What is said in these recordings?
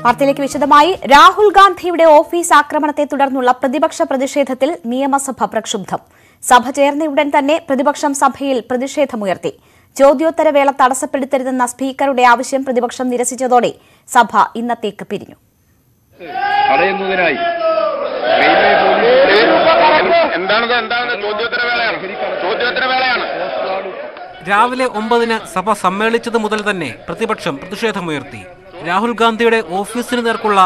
വാർത്തയിലേക്ക് വിശദമായി. രാഹുൽ ഗാന്ധിയുടെ ഓഫീസ് ആക്രമണത്തെ തുടർന്നുള്ള പ്രതിപക്ഷ പ്രതിഷേധത്തിൽ നിയമസഭ പ്രക്ഷുബ്ധം. സഭ ചേർന്നയുടൻ തന്നെ പ്രതിപക്ഷം സഭയിൽ പ്രതിഷേധമുയർത്തി. ചോദ്യോത്തരവേള തടസ്സപ്പെടുത്തരുതെന്ന സ്പീക്കറുടെ ആവശ്യം പ്രതിപക്ഷം നിരസിച്ചതോടെ സഭ ഇന്നത്തേക്ക് പിരിഞ്ഞു. രാവിലെ 9-ന് സഭ സമ്മേളിച്ചത് മുതൽ തന്നെ പ്രതിപക്ഷം പ്രതിഷേധമുയർത്തി. രാഹുൽ ഗാന്ധിയുടെ ഓഫീസിന് നേർക്കുള്ള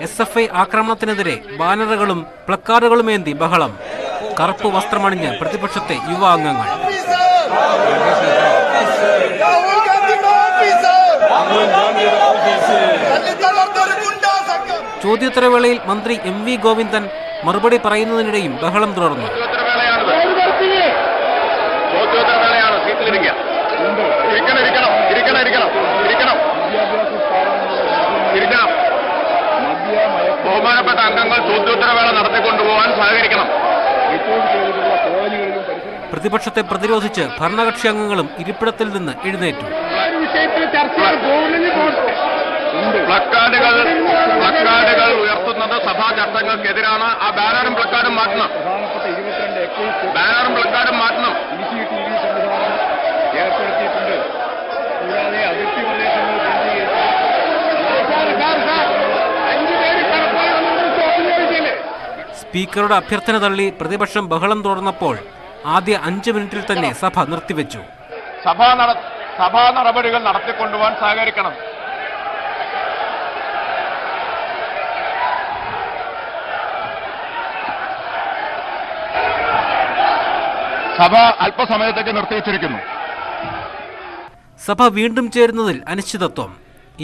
SFI ആക്രമണത്തിനെതിരെ ബാനറുകളും പ്ലക്കാർഡുകളുമേന്തി ബഹളം. കറുപ്പ് വസ്ത്രമണിഞ്ഞ് പ്രതിപക്ഷത്തെ യുവാംഗങ്ങൾ. ചോദ്യോത്തരവേളയിൽ മന്ത്രി MV ഗോവിന്ദൻ മറുപടി പറയുന്നതിനിടെയും ബഹളം തുടർന്നു. ബഹുമാനപ്പെട്ട അംഗങ്ങൾ ചോദ്യോത്തരവേള നടത്തിക്കൊണ്ടുപോകാൻ സഹകരിക്കണം. പ്രതിപക്ഷത്തെ പ്രതിരോധിച്ച് ഭരണകക്ഷി അംഗങ്ങളും ഇരിപ്പിടത്തിൽ നിന്ന് എഴുന്നേറ്റു. പ്ലക്കാർഡുകൾ ഉയർത്തുന്നത് സഭാ ചട്ടങ്ങൾക്കെതിരാണ്. ആ ബാനറും പ്ലക്കാർഡും മാറ്റണം. ഏർപ്പെടുത്തിയിട്ടുണ്ട്. കൂടാതെ അതിർത്തി പ്രദേശങ്ങൾ സ്പീക്കറുടെ അഭ്യർത്ഥന തള്ളി പ്രതിപക്ഷം ബഹളം തുടർന്നപ്പോൾ ആദ്യ 5 മിനിറ്റിൽ തന്നെ സഭ നിർത്തിവെച്ചു. സഭാ നടപടികൾ നടത്തിക്കൊണ്ടുപോകാൻ സഹകരിക്കണം. സഭ അല്പസമയത്തേക്ക് നിർത്തിവെച്ചിരിക്കുന്നു. സഭ വീണ്ടും ചേരുന്നതിൽ അനിശ്ചിതത്വം.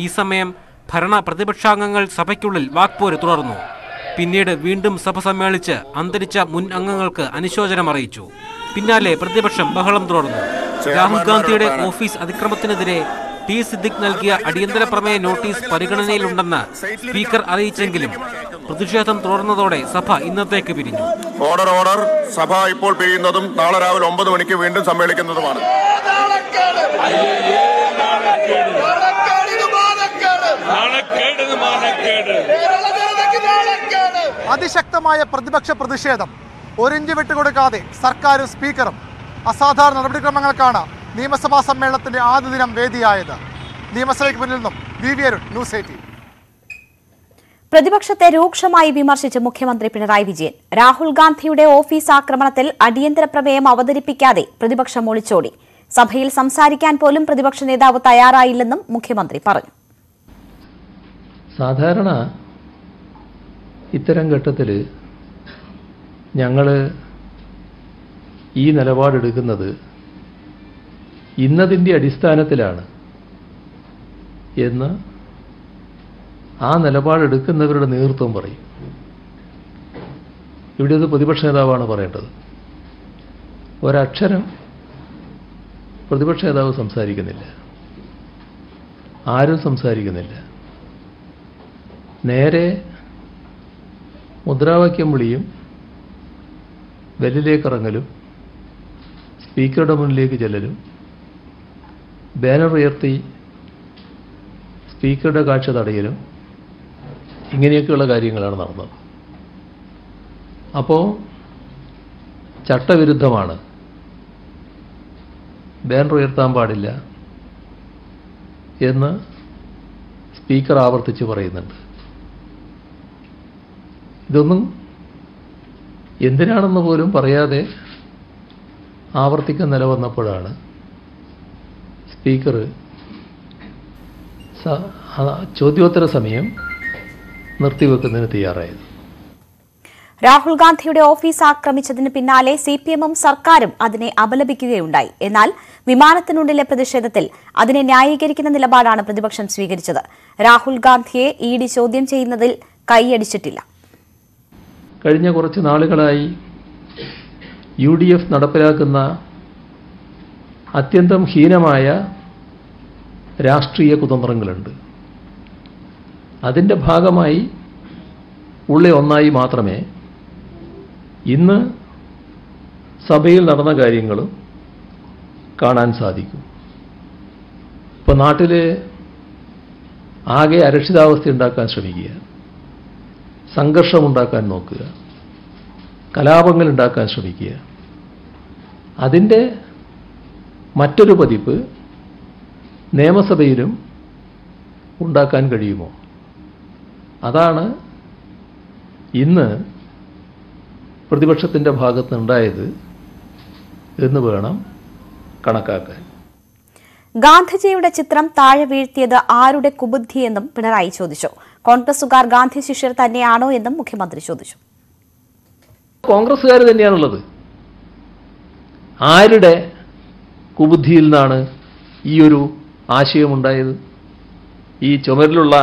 ഈ സമയം ഭരണ പ്രതിപക്ഷാംഗങ്ങൾ സഭയ്ക്കുള്ളിൽ വാക്പോര് തുടർന്നു. പിന്നീട് വീണ്ടും സഭ സമ്മേളിച്ച് അന്തരിച്ച മുൻ അംഗങ്ങൾക്ക് അനുശോചനം അറിയിച്ചു. പിന്നാലെ പ്രതിപക്ഷം ബഹളം തുടർന്നു. രാഹുൽ ഗാന്ധിയുടെ ഓഫീസ് അതിക്രമത്തിനെതിരെ T. സിദ്ദിഖ് നൽകിയ അടിയന്തര പ്രമേയ നോട്ടീസ് പരിഗണനയിലുണ്ടെന്ന് സ്പീക്കർ അറിയിച്ചെങ്കിലും പ്രതിഷേധം തുടർന്നതോടെ സഭ ഇന്നത്തേക്ക് പിരിഞ്ഞു. ഓർഡർ. സഭ ഇപ്പോൾ പിരിയുന്നതും നാളെ രാവിലെ 9 മണിക്ക് വീണ്ടും സമ്മേളിക്കുന്നതുമാണ്. അതിശക്തമായ പ്രതിപക്ഷ പ്രതിഷേധം. ഒരിഞ്ച് വിട്ടുകൊടുക്കാതെ സർക്കാരും സ്പീക്കറും അസാധാരണ നടപടിക്രമങ്ങൾക്കാണ് നിയമസഭാ സമ്മേളനത്തിന്റെ ആദ്യ ദിനം വേദിയായത്. നിയമസഭയ്ക്ക് മുന്നിൽ നിന്നും VV അരുൺ, ന്യൂസ് 18. പ്രതിപക്ഷത്തെ രൂക്ഷമായി വിമർശിച്ച് മുഖ്യമന്ത്രി പിണറായി വിജയൻ. രാഹുൽ ഗാന്ധിയുടെ ഓഫീസ് ആക്രമണത്തിൽ അടിയന്തര പ്രമേയം അവതരിപ്പിക്കാതെ പ്രതിപക്ഷം ഒളിച്ചോടി. സഭയിൽ സംസാരിക്കാൻ പോലും പ്രതിപക്ഷ നേതാവ് തയ്യാറായില്ലെന്നും മുഖ്യമന്ത്രി പറഞ്ഞു. സാധാരണ ഇത്തരം ഘട്ടത്തിൽ ഞങ്ങൾ ഈ നിലപാടെടുക്കുന്നത് ഇന്നതിൻ്റെ അടിസ്ഥാനത്തിലാണ് എന്ന് ആ നിലപാടെടുക്കുന്നവരുടെ നേതൃത്വം പറയും. ഇവിടെ അത് പ്രതിപക്ഷ നേതാവാണ് പറയേണ്ടത്. ഒരക്ഷരം പ്രതിപക്ഷ നേതാവ് സംസാരിക്കുന്നില്ല, ആരും സംസാരിക്കുന്നില്ല. നേരെ മുദ്രാവാക്യം വിളിയും വെല്ലിലേക്കിറങ്ങലും സ്പീക്കറുടെ മുന്നിലേക്ക് ചെല്ലലും ബാനർ ഉയർത്തി സ്പീക്കറുടെ കാഴ്ച തടയലും ഇങ്ങനെയൊക്കെയുള്ള കാര്യങ്ങളാണ് നടന്നത്. അപ്പോൾ ചട്ടവിരുദ്ധമാണ്, ബാനർ ഉയർത്താൻ പാടില്ല എന്ന് സ്പീക്കർ ആവർത്തിച്ച് പറയുന്നുണ്ട്. ഇതൊന്നും എന്തിനാണെന്ന് പോലും പറയാതെ ആവർത്തിക്കാൻ നിലവന്നപ്പോഴാണ് സ്പീക്കർ ചോദ്യോത്തര സമയം നിർത്തിവെക്കുന്നതിന് തയ്യാറായത്. രാഹുൽ ഗാന്ധിയുടെ ഓഫീസ് ആക്രമിച്ചതിന് പിന്നാലെ CPM-ഉം സർക്കാരും അതിനെ അപലപിക്കുകയുണ്ടായി. എന്നാൽ വിമാനത്തിനുള്ളിലെ പ്രതിഷേധത്തിൽ അതിനെ ന്യായീകരിക്കുന്ന നിലപാടാണ് പ്രതിപക്ഷം സ്വീകരിച്ചത്. രാഹുൽ ഗാന്ധിയെ ED ചോദ്യം ചെയ്യുന്നതിൽ കൈയടിച്ചിട്ടില്ല. കഴിഞ്ഞ കുറച്ച് നാളുകളായി UDF നടപ്പിലാക്കുന്ന അത്യന്തം ഹീനമായ രാഷ്ട്രീയ കുതന്ത്രങ്ങളുണ്ട്. അതിൻ്റെ ഭാഗമായി ഉള്ള ഒന്നായി മാത്രമേ ഇന്ന് സഭയിൽ നടന്ന കാര്യങ്ങളും കാണാൻ സാധിക്കും. ഇപ്പോൾ നാട്ടിൽ ആകെ അരക്ഷിതാവസ്ഥ ഉണ്ടാക്കാൻ ശ്രമിക്കുക, സംഘർഷമുണ്ടാക്കാൻ നോക്കുക, കലാപങ്ങൾ ഉണ്ടാക്കാൻ ശ്രമിക്കുക. അതിൻ്റെ മറ്റൊരു പതിപ്പ് നിയമസഭയിലും ഉണ്ടാക്കാൻ കഴിയുമോ? അതാണ് ഇന്ന് പ്രതിപക്ഷത്തിൻ്റെ ഭാഗത്തുണ്ടായത് എന്ന് വേണം കണക്കാക്കാൻ. ഗാന്ധിജിയുടെ ചിത്രം താഴെ വീഴ്ത്തിയത് ആരുടെ കുബുദ്ധിയെന്നും പിണറായി ചോദിച്ചു. കോൺഗ്രസുകാർ ഗാന്ധി ശിഷ്യർ തന്നെയാണോ എന്നും മുഖ്യമന്ത്രി ചോദിച്ചു. കോൺഗ്രസുകാർ തന്നെയാണുള്ളത്. ആരുടെ കുബുദ്ധിയിൽ നിന്നാണ് ഈ ഒരു ആശയമുണ്ടായത്? ഈ ചുമരിലുള്ള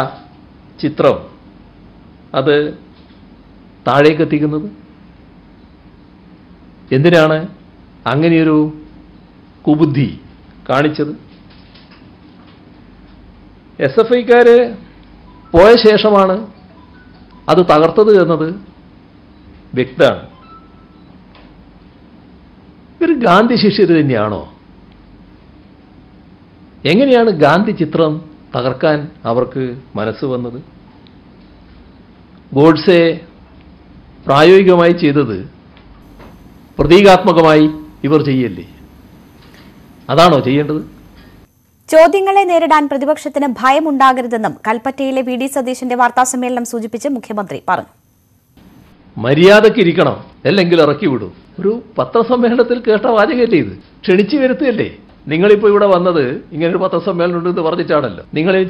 ചിത്രം അത് താഴേക്കെത്തിക്കുന്നത് എന്തിനാണ്? അങ്ങനെയൊരു കുബുദ്ധി കാണിച്ചത് SFIക്കാർ പോയ ശേഷമാണ് അത് തകർത്തത് എന്നത് വ്യക്തമാണ്. ഇവർ ഗാന്ധി ശിഷ്യർ തന്നെയാണോ? എങ്ങനെയാണ് ഗാന്ധി ചിത്രം തകർക്കാൻ അവർക്ക് മനസ്സ് വന്നത്? ഗോഡ്സെ പ്രായോഗികമായി ചെയ്തത് പ്രതീകാത്മകമായി ഇവർ ചെയ്യല്ലേ? അതാണോ ചെയ്യേണ്ടത്? ചോദ്യങ്ങളെ നേരിടാൻ പ്രതിപക്ഷത്തിന് ഭയമുണ്ടാകരുതെന്നും കൽപ്പറ്റയിലെ VD സതീശന്റെ വാർത്താസമ്മേളനം സൂചിപ്പിച്ച് മുഖ്യമന്ത്രി പറഞ്ഞു. മര്യാദയ്ക്ക് ഇരിക്കണം, അല്ലെങ്കിൽ ഇറക്കി വിടും. ഒരു പത്രസമ്മേളനത്തിൽ കേട്ട വാചകല്ലേ ഇത്? ക്ഷണിച്ചു വരുത്തുകയല്ലേ? നിങ്ങളിപ്പോൾ ഇവിടെ വന്നത് ഇങ്ങനൊരു പത്രസമ്മേളനം ഉണ്ടെന്ന് പറഞ്ഞിട്ടാണല്ലോ. നിങ്ങളെ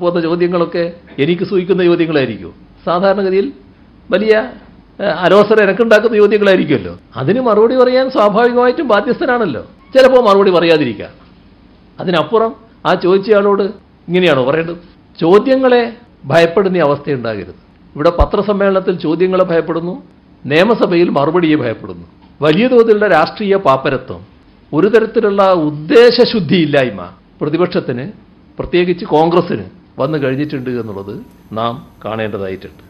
പോകുന്ന ചോദ്യങ്ങളൊക്കെ എനിക്ക് സൂചിക്കുന്ന ചോദ്യങ്ങളായിരിക്കും. സാധാരണഗതിയിൽ വലിയ അലോസരം എനക്കുണ്ടാക്കുന്ന ചോദ്യങ്ങളായിരിക്കുമല്ലോ. അതിന് മറുപടി പറയാൻ സ്വാഭാവികമായിട്ടും ബാധ്യസ്ഥനാണല്ലോ. ചിലപ്പോൾ മറുപടി പറയാതിരിക്കാം. അതിനപ്പുറം ആ ചോദിച്ചയാളോട് ഇങ്ങനെയാണോ പറയേണ്ടത്? ചോദ്യങ്ങളെ ഭയപ്പെടുന്ന അവസ്ഥയുണ്ടാകരുത്. ഇവിടെ പത്രസമ്മേളനത്തിൽ ചോദ്യങ്ങളെ ഭയപ്പെടുന്നു, നിയമസഭയിൽ മറുപടിയെ ഭയപ്പെടുന്നു. വലിയ തോതിലുള്ള രാഷ്ട്രീയ പാപ്പരത്വം, ഒരു തരത്തിലുള്ള ഉദ്ദേശശുദ്ധിയില്ലായ്മ പ്രതിപക്ഷത്തിന്, പ്രത്യേകിച്ച് കോൺഗ്രസിന് വന്നു കഴിഞ്ഞിട്ടുണ്ട് എന്നുള്ളത് നാം കാണേണ്ടതായിട്ടുണ്ട്.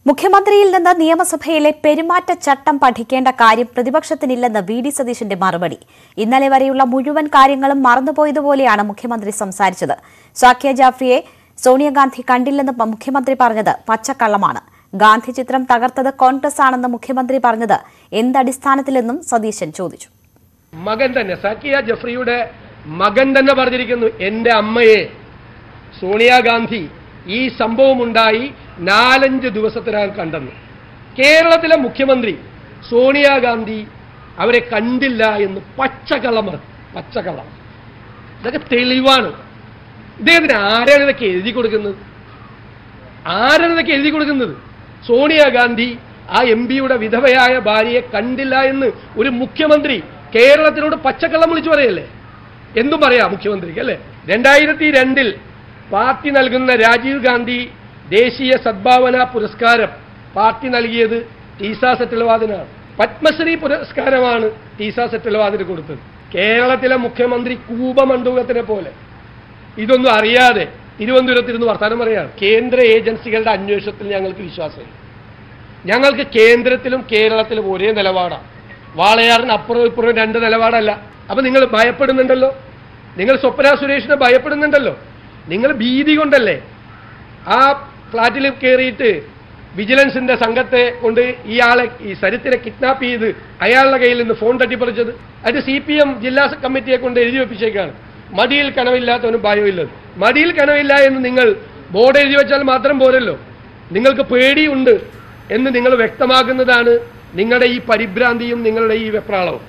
മുഖ്യമന്ത്രിയിൽ നിന്ന് നിയമസഭയിലെ പെരുമാറ്റച്ചട്ടം പഠിക്കേണ്ട കാര്യം പ്രതിപക്ഷത്തിനില്ലെന്ന് VD സതീശന്റെ മറുപടി. ഇന്നലെ വരെയുള്ള മുഴുവൻ കാര്യങ്ങളും മറന്നുപോയതുപോലെയാണ് മുഖ്യമന്ത്രി സംസാരിച്ചത്. സാക്കിയ ജാഫ്രിയെ സോണിയാഗാന്ധി കണ്ടില്ലെന്ന് മുഖ്യമന്ത്രി പറഞ്ഞത് പച്ചക്കള്ളമാണ്. ഗാന്ധി ചിത്രം തകർത്തത് കോൺഗ്രസ് ആണെന്ന് മുഖ്യമന്ത്രി പറഞ്ഞത് എന്തടിസ്ഥാനത്തിലെന്നും സതീശൻ ചോദിച്ചു. മകൻ തന്നെ, സാക്കിയ ജഫ്രിയുടെ മകൻ തന്നെ പറഞ്ഞിരിക്കുന്നു, എന്റെ അമ്മയെ സോണിയാഗാന്ധി ഈ സംഭവമുണ്ടായി 4-5 ദിവസത്തിനകം കണ്ടെന്ന്. കേരളത്തിലെ മുഖ്യമന്ത്രി സോണിയാഗാന്ധി അവരെ കണ്ടില്ല എന്ന് പച്ചക്കള്ളം. ഇതൊക്കെ തെളിവാണ്. ഇദ്ദേഹത്തിന് ആരാണ് ഇതൊക്കെ എഴുതി കൊടുക്കുന്നത്? സോണിയാഗാന്ധി ആ MP-യുടെ വിധവയായ ഭാര്യയെ കണ്ടില്ല എന്ന് ഒരു മുഖ്യമന്ത്രി കേരളത്തിനോട് പച്ചക്കള്ളം വിളിച്ചു പറയല്ലേ? എന്തും പറയാം മുഖ്യമന്ത്രിക്ക്, അല്ലേ? 2002 പാർട്ടി നൽകുന്ന രാജീവ് ഗാന്ധി ദേശീയ സദ്ഭാവന പുരസ്കാരം പാർട്ടി നൽകിയത് ടീസ സെറ്റൽവാദിനാണ്. പത്മശ്രീ പുരസ്കാരമാണ് ടീസ സെറ്റൽവാദിന് കൊടുത്തത്. കേരളത്തിലെ മുഖ്യമന്ത്രി കൂപമണ്ഡൂകത്തിനെ പോലെ ഇതൊന്നും അറിയാതെ തിരുവനന്തപുരത്തിരുന്ന് വർത്താനം പറയാണ്. കേന്ദ്ര ഏജൻസികളുടെ അന്വേഷണത്തിൽ ഞങ്ങൾക്ക് വിശ്വാസമില്ല. ഞങ്ങൾക്ക് കേന്ദ്രത്തിലും കേരളത്തിലും ഒരേ നിലപാടാണ്. വാളയാറിന് അപ്പുറവും ഇപ്പുറവും 2 നിലപാടല്ല. അപ്പൊ നിങ്ങൾ ഭയപ്പെടുന്നുണ്ടല്ലോ, നിങ്ങൾ സ്വപ്ന സുരേഷിനെ ഭയപ്പെടുന്നുണ്ടല്ലോ. നിങ്ങൾ ഭീതി കൊണ്ടല്ലേ ആ ഫ്ലാറ്റിൽ കയറിയിട്ട് വിജിലൻസിന്റെ സംഘത്തെ കൊണ്ട് ഈ സരിത്തിനെ കിഡ്നാപ്പ് ചെയ്ത് അയാളുടെ കയ്യിൽ നിന്ന് ഫോൺ തട്ടിപ്പറിച്ചത്? അത് CPM ജില്ലാ കമ്മിറ്റിയെ കൊണ്ട് എഴുതി വെപ്പിച്ചേക്കാണ്. മടിയിൽ കനവില്ലാത്തവനും ഭയമില്ലത്. മടിയിൽ കനവില്ല എന്ന് നിങ്ങൾ ബോർഡ് എഴുതി വെച്ചാൽ മാത്രം പോരല്ലോ, നിങ്ങൾക്ക് പേടിയുണ്ട് എന്ന് നിങ്ങൾ വ്യക്തമാക്കുന്നതാണ് നിങ്ങളുടെ ഈ പരിഭ്രാന്തിയും നിങ്ങളുടെ ഈ വെപ്രാളവും.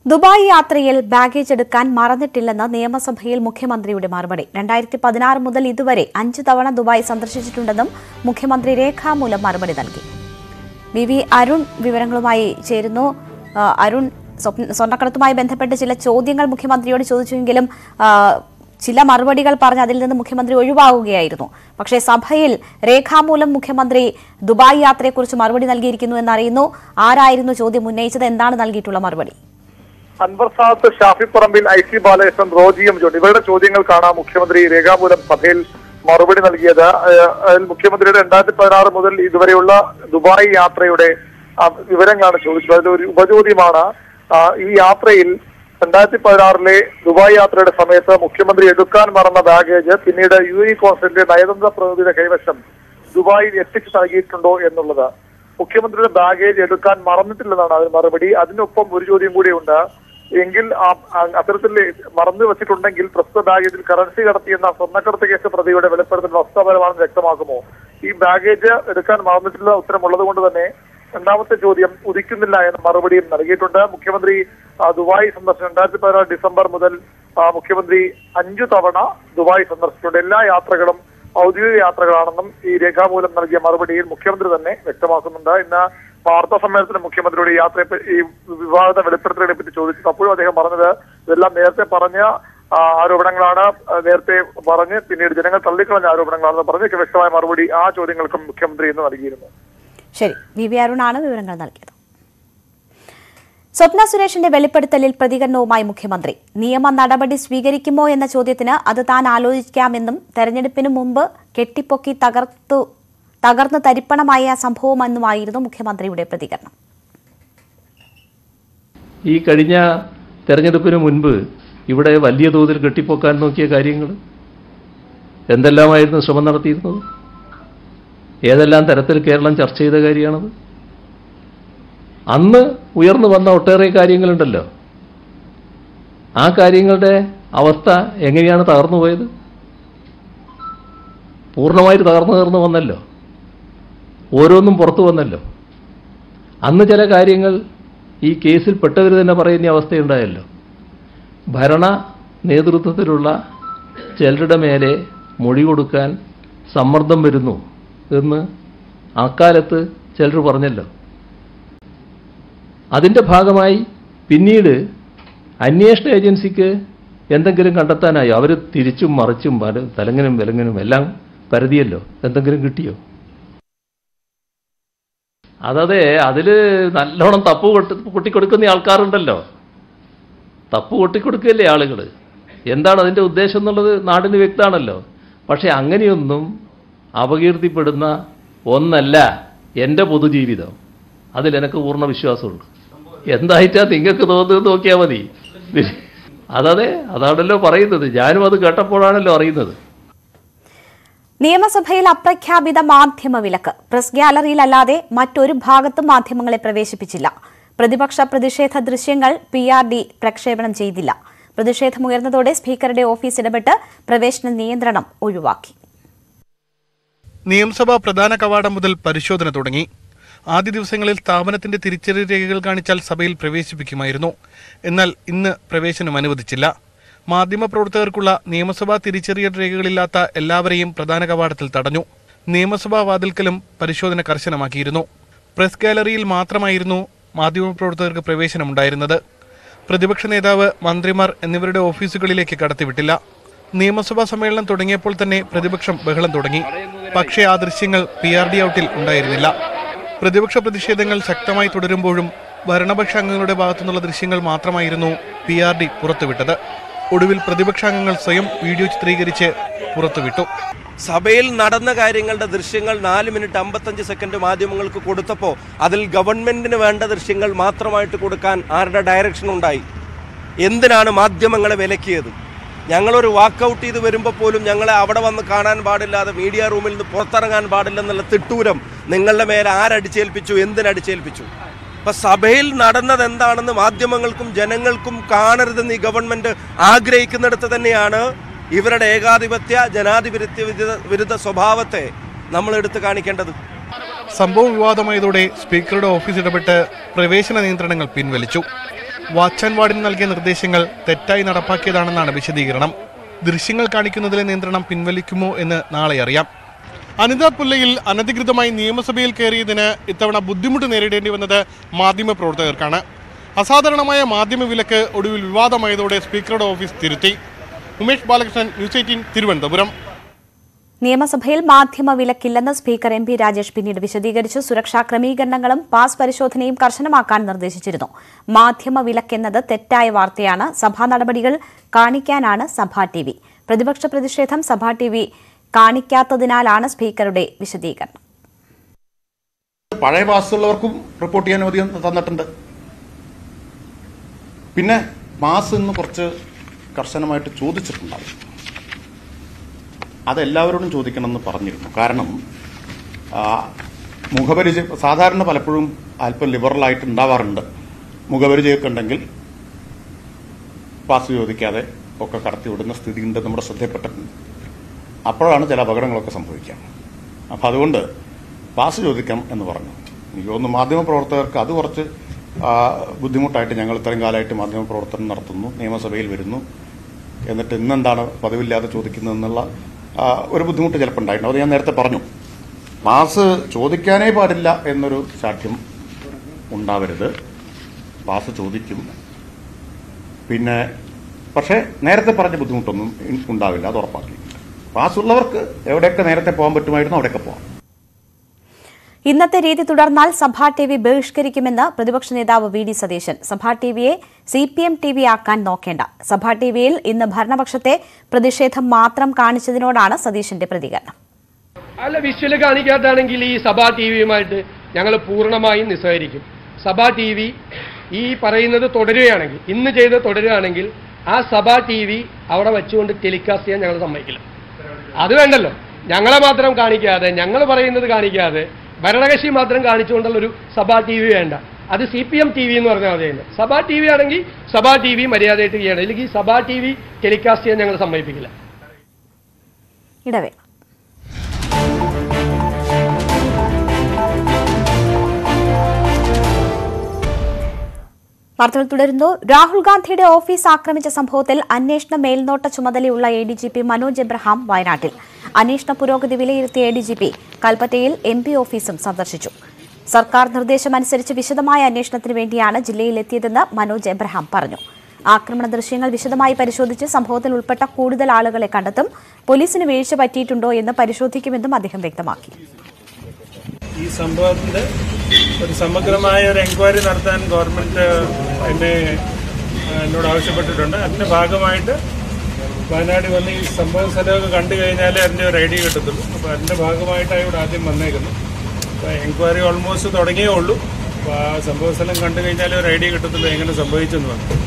ദുബായ് യാത്രയിൽ ബാഗേജ് എടുക്കാൻ മറന്നിട്ടില്ലെന്ന് നിയമസഭയിൽ മുഖ്യമന്ത്രിയുടെ മറുപടി. 2016 മുതൽ ഇതുവരെ 5 തവണ ദുബായ് സന്ദർശിച്ചിട്ടുണ്ടെന്നും മുഖ്യമന്ത്രി രേഖാമൂലം മറുപടി നൽകി. VV അരുൺ വിവരങ്ങളുമായി ചേരുന്നു. അരുൺ, സ്വർണ്ണക്കടത്തുമായി ബന്ധപ്പെട്ട് ചില ചോദ്യങ്ങൾ മുഖ്യമന്ത്രിയോട് ചോദിച്ചുവെങ്കിലും ചില മറുപടികൾ പറഞ്ഞ് അതിൽ നിന്ന് മുഖ്യമന്ത്രി ഒഴിവാകുകയായിരുന്നു. പക്ഷേ സഭയിൽ രേഖാമൂലം മുഖ്യമന്ത്രി ദുബായ് യാത്രയെക്കുറിച്ച് മറുപടി നൽകിയിരിക്കുന്നു എന്നറിയുന്നു. ആരായിരുന്നു ചോദ്യം ഉന്നയിച്ചത്? എന്താണ് നൽകിയിട്ടുള്ള മറുപടി? Anwar Sadath, Shafi Parambil, IC Balakrishnan, Roji M John ഇവരുടെ ചോദ്യങ്ങൾക്കാണ് മുഖ്യമന്ത്രി രേഖാമൂലം സഭയിൽ മറുപടി നൽകിയത്. മുഖ്യമന്ത്രിയുടെ 2016 മുതൽ ഇതുവരെയുള്ള ദുബായ് യാത്രയുടെ വിവരങ്ങളാണ് ചോദിച്ചത്. അതിലൊരു ഉപചോദ്യമാണ് ഈ യാത്രയിൽ 2016 ദുബായ് യാത്രയുടെ സമയത്ത് മുഖ്യമന്ത്രി എടുക്കാൻ മറന്ന ബാഗേജ് പിന്നീട് UAE കോൺസുലേറ്റിലെ നയതന്ത്ര പ്രതിനിധിയുടെ കൈവശം ദുബായിൽ എത്തിച്ചു നൽകിയിട്ടുണ്ടോ എന്നുള്ളത്. മുഖ്യമന്ത്രിയുടെ ബാഗേജ് എടുക്കാൻ മറന്നിട്ടില്ലെന്നാണ് അതിന് മറുപടി. അതിനൊപ്പം ഒരു ചോദ്യം കൂടിയുണ്ട്. എങ്കിൽ അത്തരത്തിൽ മറന്നു വെച്ചിട്ടുണ്ടെങ്കിൽ പ്രസ്തുത ബാഗേജിൽ കറൻസി കടത്തിയെന്ന സ്വർണ്ണക്കടത്ത് കേസ് പ്രതിയുടെ വെളിപ്പെടുത്തൽ വസ്തുതാപരമാണെന്ന് വ്യക്തമാക്കുമോ? ഈ ബാഗേജ് എടുക്കാൻ മറന്നിട്ടുള്ള ഉത്തരമുള്ളത് കൊണ്ട് തന്നെ രണ്ടാമത്തെ ചോദ്യം ഉദിക്കുന്നില്ല എന്ന മറുപടിയും നൽകിയിട്ടുണ്ട്. മുഖ്യമന്ത്രി ദുബായ് സന്ദർശനം 2016 ഡിസംബർ മുതൽ മുഖ്യമന്ത്രി 5 തവണ ദുബായ് സന്ദർശിച്ചിട്ടുണ്ട്. എല്ലാ യാത്രകളും ഔദ്യോഗിക യാത്രകളാണെന്നും ഈ രേഖാമൂലം നൽകിയ മറുപടിയിൽ മുഖ്യമന്ത്രി തന്നെ വ്യക്തമാക്കുന്നുണ്ട്. ഇന്ന് വാർത്താ സമ്മേളനത്തിൽ മുഖ്യമന്ത്രിയുടെ ഈ വിവാദ വെളിപ്പെടുത്തലുകളെ പറ്റി ചോദിച്ചത് അപ്പോഴും അദ്ദേഹം പറഞ്ഞത് ഇതെല്ലാം നേരത്തെ പറഞ്ഞ ആരോപണങ്ങളാണ്, നേരത്തെ പറഞ്ഞ് പിന്നീട് ജനങ്ങൾ തള്ളിക്കളഞ്ഞ ആരോപണങ്ങളാണെന്ന് പറഞ്ഞ് വ്യക്തമായ മറുപടി ആ ചോദ്യങ്ങൾക്കും മുഖ്യമന്ത്രി ഇന്ന് നൽകിയിരുന്നു. ശരി, VV അരുണാണ് വിവരങ്ങൾ നൽകിയത്. സ്വപ്ന സുരേഷിന്റെ വെളിപ്പെടുത്തലിൽ പ്രതികരണവുമായി മുഖ്യമന്ത്രി. നിയമ നടപടി സ്വീകരിക്കുമോ എന്ന ചോദ്യത്തിന് അത് താൻ ആലോചിക്കാമെന്നും തെരഞ്ഞെടുപ്പിന് മുമ്പ് കെട്ടിപ്പൊക്കി തകർന്ന് തരിപ്പണമായ സംഭവമെന്നുമായിരുന്നു മുഖ്യമന്ത്രിയുടെ പ്രതികരണം. ഈ കഴിഞ്ഞ തെരഞ്ഞെടുപ്പിന് മുൻപ് ഇവിടെ വലിയ തോതിൽ കെട്ടിപ്പൊക്കാൻ നോക്കിയ കാര്യങ്ങൾ എന്തെല്ലാമായിരുന്നു ശ്രമം നടത്തിയിരുന്നത്? ഏതെല്ലാം തരത്തിൽ കേരളം ചർച്ച ചെയ്ത കാര്യമാണത്? അന്ന് ഉയർന്നു വന്ന ഒട്ടേറെ കാര്യങ്ങളുണ്ടല്ലോ. ആ കാര്യങ്ങളുടെ അവസ്ഥ എങ്ങനെയാണ് തകർന്നു പോയത്? പൂർണ്ണമായിട്ട് തകർന്നു വന്നല്ലോ. ഓരോന്നും പുറത്തു വന്നല്ലോ. അന്ന് ചില കാര്യങ്ങൾ ഈ കേസിൽ പെട്ടവർ തന്നെ പറയുന്ന അവസ്ഥയുണ്ടായല്ലോ. ഭരണ നേതൃത്വത്തിലുള്ള ചിലരുടെ മേലെ മൊഴി കൊടുക്കാൻ സമ്മർദ്ദം വരുന്നു എന്ന് അക്കാലത്ത് ചിലർ പറഞ്ഞല്ലോ. അതിൻ്റെ ഭാഗമായി പിന്നീട് അന്വേഷണ ഏജൻസിക്ക് എന്തെങ്കിലും കണ്ടെത്താനായോ? അവർ തിരിച്ചും മറിച്ചും തലങ്ങനും വിലങ്ങനും എല്ലാം പരതിയല്ലോ. എന്തെങ്കിലും കിട്ടിയോ? അതതെ, അതിൽ നല്ലോണം തപ്പ് കൊട്ടിക്കൊടുക്കുന്ന ആൾക്കാരുണ്ടല്ലോ. തപ്പ് കൊട്ടിക്കൊടുക്കുകയല്ലേ ആളുകൾ. എന്താണ് അതിൻ്റെ ഉദ്ദേശം എന്നുള്ളത് നാടിന് വ്യക്തമാണല്ലോ. പക്ഷെ അങ്ങനെയൊന്നും അപകീർത്തിപ്പെടുന്ന ഒന്നല്ല എൻ്റെ പൊതുജീവിതം. അതിലെനിക്ക് പൂർണ്ണ വിശ്വാസമുണ്ട്. എന്തായിട്ടാ നിങ്ങൾക്ക് തോന്നുന്നത് നോക്കിയാൽ മതി. അതതെ, അതാണല്ലോ പറയുന്നത്. ഞാനും അത് കേട്ടപ്പോഴാണല്ലോ അറിയുന്നത്. നിയമസഭയിൽ അപ്രഖ്യാപിത മാധ്യമ വിലക്ക്. പ്രസ് ഗ്യാലറിയിലല്ലാതെ മറ്റൊരു ഭാഗത്തും മാധ്യമങ്ങളെ പ്രവേശിപ്പിച്ചില്ല. പ്രതിപക്ഷ പ്രതിഷേധ ദൃശ്യങ്ങൾ PRD പ്രക്ഷേപണം ചെയ്തില്ല. പ്രതിഷേധമുയർന്നതോടെ സ്പീക്കറുടെ ഓഫീസ് ഇടപെട്ട് പ്രവേശന നിയന്ത്രണം ഒഴിവാക്കി. നിയമസഭാ പ്രധാന കവാടം മുതൽ പരിശോധന തുടങ്ങി. ആദ്യ ദിവസങ്ങളിൽ സ്ഥാപനത്തിന്റെ തിരിച്ചറിയൽ രേഖകൾ കാണിച്ചാൽ സഭയിൽ പ്രവേശിപ്പിക്കുമായിരുന്നു. എന്നാൽ ഇന്ന് പ്രവേശനം അനുവദിച്ചില്ല. മാധ്യമപ്രവർത്തകർക്കുള്ള നിയമസഭാ തിരിച്ചറിയൽ രേഖകളില്ലാത്ത എല്ലാവരെയും പ്രധാന കവാടത്തിൽ തടഞ്ഞു. നിയമസഭാ വാതിൽക്കലും പരിശോധന കർശനമാക്കിയിരുന്നു. പ്രസ് ഗാലറിയിൽ മാത്രമായിരുന്നു മാധ്യമപ്രവർത്തകർക്ക് പ്രവേശനമുണ്ടായിരുന്നത്. പ്രതിപക്ഷ നേതാവ്, മന്ത്രിമാർ എന്നിവരുടെ ഓഫീസുകളിലേക്ക് കടത്തിവിട്ടില്ല. നിയമസഭാ സമ്മേളനം തുടങ്ങിയപ്പോൾ തന്നെ പ്രതിപക്ഷം ബഹളം തുടങ്ങി. പക്ഷേ ആ ദൃശ്യങ്ങൾ PRD ഔട്ടിൽ ഉണ്ടായിരുന്നില്ല. പ്രതിപക്ഷ പ്രതിഷേധങ്ങൾ ശക്തമായി തുടരുമ്പോഴും ഭരണപക്ഷാംഗങ്ങളുടെ ഭാഗത്തുനിന്നുള്ള ദൃശ്യങ്ങൾ മാത്രമായിരുന്നു PRD പുറത്തുവിട്ടത്. ഒടുവിൽ പ്രതിപക്ഷാംഗങ്ങൾ സ്വയം വീഡിയോ ചിത്രീകരിച്ച് പുറത്തുവിട്ടു. സഭയിൽ നടന്ന കാര്യങ്ങളുടെ ദൃശ്യങ്ങൾ 4 മിനിറ്റ് 55 സെക്കൻഡ് മാധ്യമങ്ങൾക്ക് കൊടുത്തപ്പോൾ അതിൽ ഗവൺമെന്റിന് വേണ്ട ദൃശ്യങ്ങൾ മാത്രമായിട്ട് കൊടുക്കാൻ ആരുടെ ഡയറക്ഷൻ ഉണ്ടായി? എന്തിനാണ് മാധ്യമങ്ങളെ വിലക്കിയത്? ഞങ്ങളൊരു വാക്കൗട്ട് ചെയ്ത് വരുമ്പോൾ പോലും ഞങ്ങളെ അവിടെ വന്ന് കാണാൻ പാടില്ലാതെ മീഡിയ റൂമിൽ നിന്ന് പുറത്തിറങ്ങാൻ പാടില്ലെന്നുള്ള തിട്ടൂരം നിങ്ങളുടെ മേലെ ആരടിച്ചേൽപ്പിച്ചു? എന്തിനടിച്ചേൽപ്പിച്ചു? ഇപ്പം സഭയിൽ നടന്നത് എന്താണെന്ന് മാധ്യമങ്ങൾക്കും ജനങ്ങൾക്കും കാണരുതെന്ന് ഈ ഗവൺമെന്റ് ആഗ്രഹിക്കുന്നിടത്ത് തന്നെയാണ് ഇവരുടെ ഏകാധിപത്യ ജനാധിപത്യ വിരുദ്ധ സ്വഭാവത്തെ നമ്മൾ എടുത്തു കാണിക്കേണ്ടത്. സംഭവ വിവാദമായതോടെ സ്പീക്കറുടെ ഓഫീസ് ഇടപെട്ട് പ്രവേശന നിയന്ത്രണങ്ങൾ പിൻവലിച്ചു. വാച്ച് ആൻഡ് വാർഡിന് നൽകിയ നിർദ്ദേശങ്ങൾ തെറ്റായി നടപ്പാക്കിയതാണെന്നാണ് വിശദീകരണം. ദൃശ്യങ്ങൾ കാണിക്കുന്നതിലെ നിയന്ത്രണം പിൻവലിക്കുമോ എന്ന് നാളെ അറിയാം. അനിത പുല്ലയിൽ അനധികൃതമായി നിയമസഭയിൽ കയറിയതിന് ഇത്തവണ ബുദ്ധിമുട്ട് നേരിടേണ്ടി വന്നത് മാധ്യമപ്രവർത്തകർക്കാണ്. അസാധാരണമായ മാധ്യമ വിലക്ക് ഒടുവിൽ വിവാദമായതോടെ സ്പീക്കറുടെ ഓഫീസ് തിരുത്തി. ഉമേഷ് ബാലകൃഷ്ണൻ, ന്യൂസ് 18, തിരുവനന്തപുരം. നിയമസഭയിൽ മാധ്യമ വിലക്കില്ലെന്ന് സ്പീക്കർ MP രാജേഷ് പിന്നീട് വിശദീകരിച്ചു. സുരക്ഷാ ക്രമീകരണങ്ങളും പാസ് പരിശോധനയും കർശനമാക്കാൻ നിർദ്ദേശിച്ചിരുന്നു. മാധ്യമ വിലക്കെന്നത് തെറ്റായ വാർത്തയാണ്. സഭാ നടപടികൾ കാണിക്കാനാണ് സഭാ TV. പ്രതിപക്ഷ പ്രതിഷേധം സഭാ TV കാണിക്കാത്തതിനാലാണ് സ്പീക്കറുടെ വിശദീകരണം. പഴയ പാസുള്ളവർക്കും റിപ്പോർട്ട് ചെയ്യാൻ അനുമതി തന്നിട്ടുണ്ട്. പിന്നെ പാസ് എന്ന് കുറച്ച് കർശനമായിട്ട് ചോദിച്ചിട്ടുണ്ടാവും. അതെല്ലാവരോടും ചോദിക്കണമെന്ന് പറഞ്ഞിരുന്നു. കാരണം മുഖപരിചയം സാധാരണ പലപ്പോഴും അല്പം ലിബറലായിട്ട് ഉണ്ടാവാറുണ്ട്. മുഖപരിചയമൊക്കെ ഉണ്ടെങ്കിൽ പാസ് ചോദിക്കാതെ ഒക്കെ കടത്തിവിടുന്ന സ്ഥിതിയുണ്ട്, നമ്മുടെ ശ്രദ്ധയിൽപ്പെട്ടിട്ടുണ്ട്. അപ്പോഴാണ് ചില അപകടങ്ങളൊക്കെ സംഭവിക്കുക. അപ്പം അതുകൊണ്ട് പാസ് ചോദിക്കാം എന്ന് പറഞ്ഞു. എനിക്ക് തോന്നുന്നു മാധ്യമപ്രവർത്തകർക്ക് അത് കുറച്ച് ബുദ്ധിമുട്ടായിട്ട്, ഞങ്ങൾ ഇത്രയും കാലമായിട്ട് മാധ്യമപ്രവർത്തനം നടത്തുന്നു, നിയമസഭയിൽ വരുന്നു, എന്നിട്ട് ഇന്നെന്താണ് പതിവില്ലാതെ ചോദിക്കുന്നതെന്നുള്ള ഒരു ബുദ്ധിമുട്ട് ചിലപ്പോൾ ഉണ്ടായിട്ടുണ്ട്. അത് ഞാൻ നേരത്തെ പറഞ്ഞു. പാസ് ചോദിക്കാനേ പാടില്ല എന്നൊരു സാഠ്യം ഉണ്ടാവരുത്. പാസ് ചോദിക്കും. പിന്നെ പക്ഷേ നേരത്തെ പറഞ്ഞ ബുദ്ധിമുട്ടൊന്നും ഉണ്ടാവില്ല, അത് ഉറപ്പാക്കി. പാസ്സുള്ളവർക്ക് എവിടെയൊക്കെ നേരത്തെ പോകാൻ പറ്റുമായിരുന്നു അവിടെയൊക്കെ പോകാം. ഇന്നത്തെ രീതി തുടർന്നാൽ സഭാ ടി വി ബഹിഷ്കരിക്കുമെന്ന് പ്രതിപക്ഷ നേതാവ് വി ഡി സതീശൻ. സഭാ ടിവിയെ CPM TV ആക്കാൻ നോക്കേണ്ട. സഭാ ടിവിയിൽ ഇന്ന് ഭരണപക്ഷത്തെ പ്രതിഷേധം മാത്രം കാണിച്ചതിനോടാണ് സതീശന്റെ പ്രതികരണം. അല്ല, വിഷ്വല് കാണിക്കാത്താണെങ്കിൽ ഈ സഭാ ടി വിയുമായിട്ട് ഞങ്ങൾ പൂർണ്ണമായും നിസ്സഹകരിക്കും. സഭാ ടി വി ഈ പറയുന്നത് തുടരുകയാണെങ്കിൽ, ഇന്ന് ചെയ്ത് തുടരുകയാണെങ്കിൽ ആ സഭാ ടി വി അവിടെ വെച്ചുകൊണ്ട് ടെലികാസ്റ്റ് ചെയ്യാൻ ഞങ്ങൾ സമ്മതിക്കില്ല. അത് വേണ്ടല്ലോ. ഞങ്ങളെ മാത്രം കാണിക്കാതെ, ഞങ്ങൾ പറയുന്നത് കാണിക്കാതെ ഭരണകക്ഷി മാത്രം കാണിച്ചുകൊണ്ടുള്ളൊരു സഭാ ടി വി വേണ്ട. അത് CPM TV എന്ന് പറഞ്ഞാൽ മതിയല്ലോ. സഭാ ടി വി ആണെങ്കിൽ സഭാ ടി വി മര്യാദയായിട്ട് ചെയ്യണം. ഇല്ലെങ്കിൽ സഭാ ടി വി ടെലികാസ്റ്റ് ചെയ്യാൻ ഞങ്ങൾ സമ്മതിപ്പിക്കില്ല. ഇടവേള. വാർത്തകൾ തുടരുന്നു. രാഹുൽ ഗാന്ധിയുടെ ഓഫീസ് ആക്രമിച്ച സംഭവത്തിൽ അന്വേഷണ മേൽനോട്ട ചുമതലയുള്ള ADGP മനോജ് എബ്രഹാം വയനാട്ടിൽ. അന്വേഷണ പുരോഗതി വിലയിരുത്തിയ ADGP കൽപ്പറ്റയിൽ MP ഓഫീസും സന്ദർശിച്ചു. സർക്കാർ നിർദ്ദേശമനുസരിച്ച് വിശദമായ അന്വേഷണത്തിന് വേണ്ടിയാണ് ജില്ലയിലെത്തിയതെന്ന് മനോജ് എബ്രഹാം പറഞ്ഞു. ആക്രമണ ദൃശ്യങ്ങൾ വിശദമായി പരിശോധിച്ച് സംഭവത്തിൽ ഉൾപ്പെട്ട കൂടുതൽ ആളുകളെ കണ്ടെത്തും. പോലീസിന് വീഴ്ച പറ്റിയിട്ടുണ്ടോ എന്ന് പരിശോധിക്കുമെന്നും അദ്ദേഹം വ്യക്തമാക്കി. ഈ സംഭവത്തിൽ ഒരു സമഗ്രമായ ഒരു എൻക്വയറി നടത്താൻ ഗവൺമെന്റ് എന്നോട് ആവശ്യപ്പെട്ടിട്ടുണ്ട്. അതിന്റെ ഭാഗമായിട്ട് വയനാട് വന്ന് ഈ സംഭവ സ്ഥലമൊക്കെ കണ്ടു കഴിഞ്ഞാലേ അതിന്റെ ഒരു ഐഡിയ കിട്ടത്തുള്ളൂ. അപ്പോൾ അതിന്റെ ഭാഗമായിട്ടാണ് ഇവിടെ ആദ്യം വന്നേക്കുന്നത്. അപ്പോൾ എൻക്വയറി ഓൾമോസ്റ്റ് തുടങ്ങിയേ ഉള്ളൂ. അപ്പോൾ ആ സംഭവ സ്ഥലം കണ്ടു കഴിഞ്ഞാലേ ഒരു ഐഡിയ കിട്ടത്തുള്ളൂ എങ്ങനെ സംഭവിച്ചെന്ന് പറഞ്ഞു.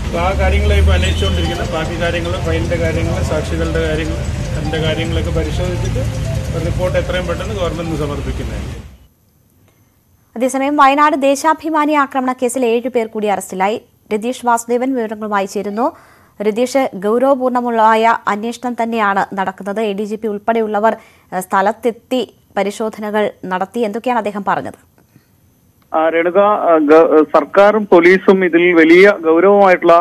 അപ്പോൾ ആ കാര്യങ്ങളെ ഇപ്പോൾ അന്വേഷിച്ചുകൊണ്ടിരിക്കുന്നത്. ബാക്കി കാര്യങ്ങൾ, ഫൈനിന്റെ കാര്യങ്ങൾ, സാക്ഷികളുടെ കാര്യങ്ങൾ, അതിന്റെ കാര്യങ്ങളൊക്കെ പരിശോധിച്ചിട്ട് റിപ്പോർട്ട് എത്രയും പെട്ടെന്ന് ഗവൺമെന്റിന് സമർപ്പിക്കുന്നതായിരിക്കും. അതേസമയം വയനാട് ദേശാഭിമാനി ആക്രമണ കേസിൽ 7 പേർ കൂടി അറസ്റ്റിലായി. രതീഷ് വാസുദേവൻ വിവരങ്ങളുമായി ചേരുന്നു. രതീഷ്, ഗൌരവപൂർണമായ അന്വേഷണം തന്നെയാണ് നടക്കുന്നത്. ADGP ഉൾപ്പെടെയുള്ളവർ സ്ഥലത്തെത്തി പരിശോധനകൾ നടത്തി. എന്തൊക്കെയാണ് അദ്ദേഹം പറഞ്ഞത്? രേണുക, സർക്കാരും പോലീസും ഇതിൽ വലിയ ഗൗരവമായിട്ടുള്ള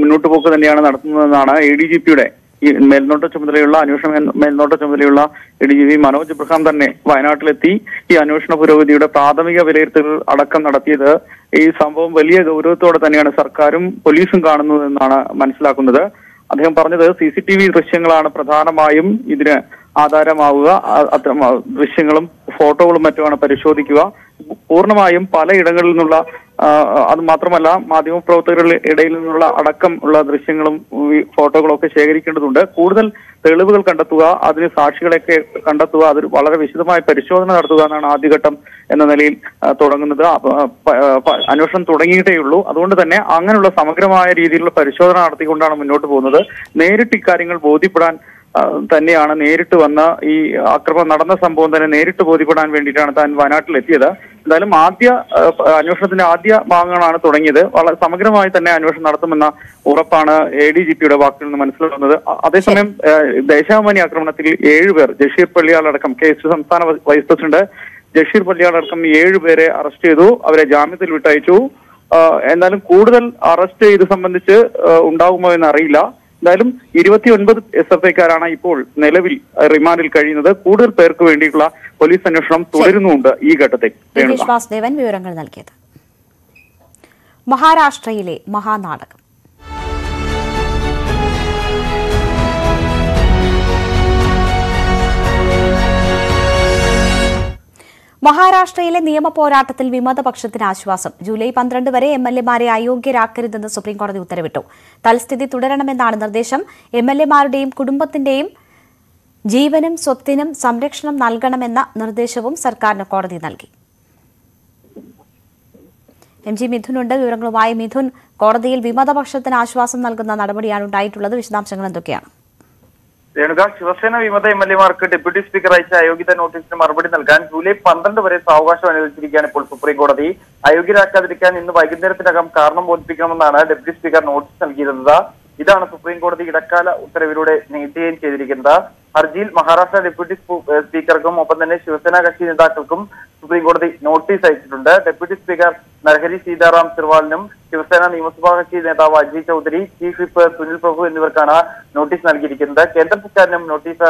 മുന്നോട്ടുപോക്ക് തന്നെയാണ് നടത്തുന്നതെന്നാണ് ADGPയുടെ ഈ മേൽനോട്ട ചുമതലയുള്ള അന്വേഷണ മേൽനോട്ട ചുമതലയുള്ള ADGP മനോജ് എബ്രഹാം തന്നെ വയനാട്ടിലെത്തി ഈ അന്വേഷണ പുരോഗതിയുടെ പ്രാഥമിക വിലയിരുത്തൽ അടക്കം നടത്തിയത്. ഈ സംഭവം വലിയ ഗൗരവത്തോടെ തന്നെയാണ് സർക്കാരും പോലീസും കാണുന്നതെന്നാണ് മനസ്സിലാക്കുന്നത്. അദ്ദേഹം പറഞ്ഞത് CCTV ദൃശ്യങ്ങളാണ് പ്രധാനമായും ഇതിന് ആധാരമാവുക. അത്തരം ദൃശ്യങ്ങളും ഫോട്ടോകളും മറ്റുമാണ് പരിശോധിക്കുക. പൂർണ്ണമായും പലയിടങ്ങളിൽ നിന്നുള്ള, അത് മാത്രമല്ല മാധ്യമപ്രവർത്തകരുടെ ഇടയിൽ നിന്നുള്ള അടക്കം ഉള്ള ദൃശ്യങ്ങളും ഫോട്ടോകളും ഒക്കെ ശേഖരിക്കേണ്ടതുണ്ട്. കൂടുതൽ തെളിവുകൾ കണ്ടെത്തുക, അതിന് സാക്ഷികളെയൊക്കെ കണ്ടെത്തുക, അതൊരു വളരെ വിശദമായ പരിശോധന നടത്തുക എന്നാണ് ആദ്യഘട്ടം എന്ന നിലയിൽ തുടങ്ങുന്നത്. അന്വേഷണം തുടങ്ങിയിട്ടേ ഉള്ളൂ. അതുകൊണ്ട് തന്നെ അങ്ങനെയുള്ള സമഗ്രമായ രീതിയിലുള്ള പരിശോധന നടത്തിക്കൊണ്ടാണ് മുന്നോട്ട് പോകുന്നത്. നേരിട്ട് ഇക്കാര്യങ്ങൾ ബോധ്യപ്പെടാൻ തന്നെയാണ്, നേരിട്ട് വന്ന ഈ ആക്രമണം നടന്ന സംഭവം തന്നെ നേരിട്ട് ബോധ്യപ്പെടാൻ വേണ്ടിയിട്ടാണ് താൻ വയനാട്ടിലെത്തിയത്. എന്തായാലും അന്വേഷണത്തിന്റെ ആദ്യ ഭാഗങ്ങളാണ് തുടങ്ങിയത്. വളരെ സമഗ്രമായി തന്നെ അന്വേഷണം നടത്തുമെന്ന ഉറപ്പാണ് ADGPയുടെ വാക്കിൽ നിന്ന് മനസ്സിലാകുന്നത്. അതേസമയം ദേശാഭിമാനി ആക്രമണത്തിൽ 7 പേർ, ജഷീർ പള്ളിയാളടക്കം KS സംസ്ഥാന വൈസ് പ്രസിഡന്റ് ജഷീർ പള്ളിയാളടക്കം 7 പേരെ അറസ്റ്റ് ചെയ്തു. അവരെ ജാമ്യത്തിൽ വിട്ടയച്ചു. എന്നാലും കൂടുതൽ അറസ്റ്റ് ഇത് സംബന്ധിച്ച് ഉണ്ടാകുമോ എന്ന് അറിയില്ല. എന്തായാലും 29 SFIക്കാരാണ് ഇപ്പോൾ നിലവിൽ റിമാൻഡിൽ കഴിയുന്നത്. കൂടുതൽ പേർക്ക് വേണ്ടിയിട്ടുള്ള പോലീസ് അന്വേഷണം തുടരുന്നുണ്ട് ഈ ഘട്ടത്തിൽ. വാസുദേവൻ വിവരങ്ങൾ നൽകിയത്. മഹാരാഷ്ട്രയിലെ മഹാനാടകം. മഹാരാഷ്ട്രയിലെ നിയമ പോരാട്ടത്തിൽ വിമതപക്ഷത്തിന് ആശ്വാസം. ജൂലൈ 12 വരെ MLA-മാരെ അയോഗ്യരാക്കരുതെന്ന് സുപ്രീംകോടതി ഉത്തരവിട്ടു. തൽസ്ഥിതി തുടരണമെന്നാണ് നിർദ്ദേശം. MLA-മാരുടെയും കുടുംബത്തിന്റെയും ജീവനും സ്വത്തിനും സംരക്ഷണം നൽകണമെന്ന നിർദ്ദേശവും സർക്കാരിന് കോടതി നൽകി. എം ജി മിഥുനുണ്ട്. വിവരങ്ങളുമായി മിഥുൻ, കോടതിയിൽ വിമതപക്ഷത്തിന് ആശ്വാസം നൽകുന്ന നടപടിയാണ് ഉണ്ടായിട്ടുള്ളത്. വിശദാംശങ്ങൾ എന്തൊക്കെയാണ്? രേണുക, ശിവസേന വിമത MLA-മാർക്ക് ഡെപ്യൂട്ടി സ്പീക്കർ അയച്ച അയോഗ്യത നോട്ടീസിന് മറുപടി നൽകാൻ ജൂലൈ 12 വരെ സാവകാശം അനുവദിച്ചിരിക്കുകയാണ് ഇപ്പോൾ സുപ്രീം കോടതി. അയോഗ്യരാക്കാതിരിക്കാൻ ഇന്ന് വൈകുന്നേരത്തിനകം കാരണം ബോധിപ്പിക്കണമെന്നാണ് ഡെപ്യൂട്ടി സ്പീക്കർ നോട്ടീസ് നൽകിയിരുന്നത്. ഇതാണ് സുപ്രീം കോടതി ഇടക്കാല ഉത്തരവിലൂടെ നീട്ടുകയും ചെയ്തിരിക്കുന്നത്. ഹർജിയിൽ മഹാരാഷ്ട്ര ഡെപ്യൂട്ടി സ്പീക്കർക്കും ഒപ്പം തന്നെ ശിവസേന കക്ഷി നേതാക്കൾക്കും സുപ്രീം കോടതി നോട്ടീസ് അയച്ചിട്ടുണ്ട്. ഡെപ്യൂട്ടി സ്പീക്കർ നരഹരി സീതാറാം സിർവാളിനും ശിവസേന നിയമസഭാ കക്ഷി നേതാവ് അജയ് ചൌധരി, ചീഫ് വിപ്പ് സുനിൽ പ്രഭു എന്നിവർക്കാണ് നോട്ടീസ് നൽകിയിരിക്കുന്നത്. കേന്ദ്ര സർക്കാരിനും നോട്ടീസ്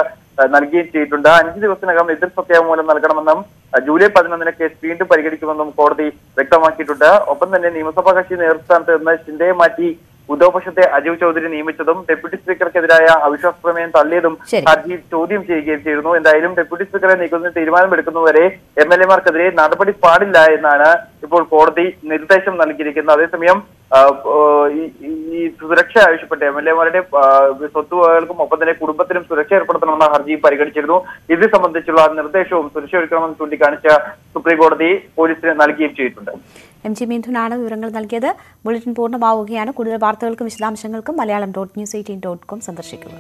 നൽകുകയും ചെയ്തിട്ടുണ്ട്. 5 ദിവസത്തിനകം എതിർ സത്യാവാങ്മൂലം നൽകണമെന്നും ജൂലൈ 11 കേസ് വീണ്ടും പരിഗണിക്കുമെന്നും കോടതി വ്യക്തമാക്കിയിട്ടുണ്ട്. ഒപ്പം തന്നെ നിയമസഭാ കക്ഷി നേതൃസ്ഥാനത്ത് നിന്ന് ഷിൻഡയെ മാറ്റി ഉദ്യോഗപക്ഷത്തെ അജയ് ചൌധരി നിയമിച്ചതും ഡെപ്യൂട്ടി സ്പീക്കർക്കെതിരായ അവിശ്വാസ പ്രമേയം തള്ളിയതും ഹർജിയിൽ ചോദ്യം ചെയ്യുകയും ചെയ്തിരുന്നു. എന്തായാലും ഡെപ്യൂട്ടി സ്പീക്കറെ നീക്കുന്നതിന് തീരുമാനമെടുക്കുന്നതുവരെ MLA-മാർക്കെതിരെ നടപടി പാടില്ല എന്നാണ് ഇപ്പോൾ കോടതി നിർദ്ദേശം നൽകിയിരിക്കുന്നത്. അതേസമയം ഈ സുരക്ഷ ആവശ്യപ്പെട്ട് MLA-മാരുടെ സ്വത്തുവകകൾക്കും ഒപ്പം തന്നെ കുടുംബത്തിനും സുരക്ഷ ഏർപ്പെടുത്തണമെന്ന ഹർജി പരിഗണിച്ചിരുന്നു. ഇത് സംബന്ധിച്ചുള്ള നിർദ്ദേശവും സുരക്ഷ ഒരുക്കണമെന്ന് ചൂണ്ടിക്കാണിച്ച സുപ്രീം കോടതി പോലീസിന് നൽകുകയും ചെയ്തിട്ടുണ്ട്. എം ജി മിഥുനാണ് വിവരങ്ങൾ നൽകിയത്. ബുള്ളറ്റിൻ പൂർണ്ണമാവുകയാണ്. കൂടുതൽ വാർത്തകൾക്കും വിശദാംശങ്ങൾക്കും Malayalam.news18.com സന്ദർശിക്കുക.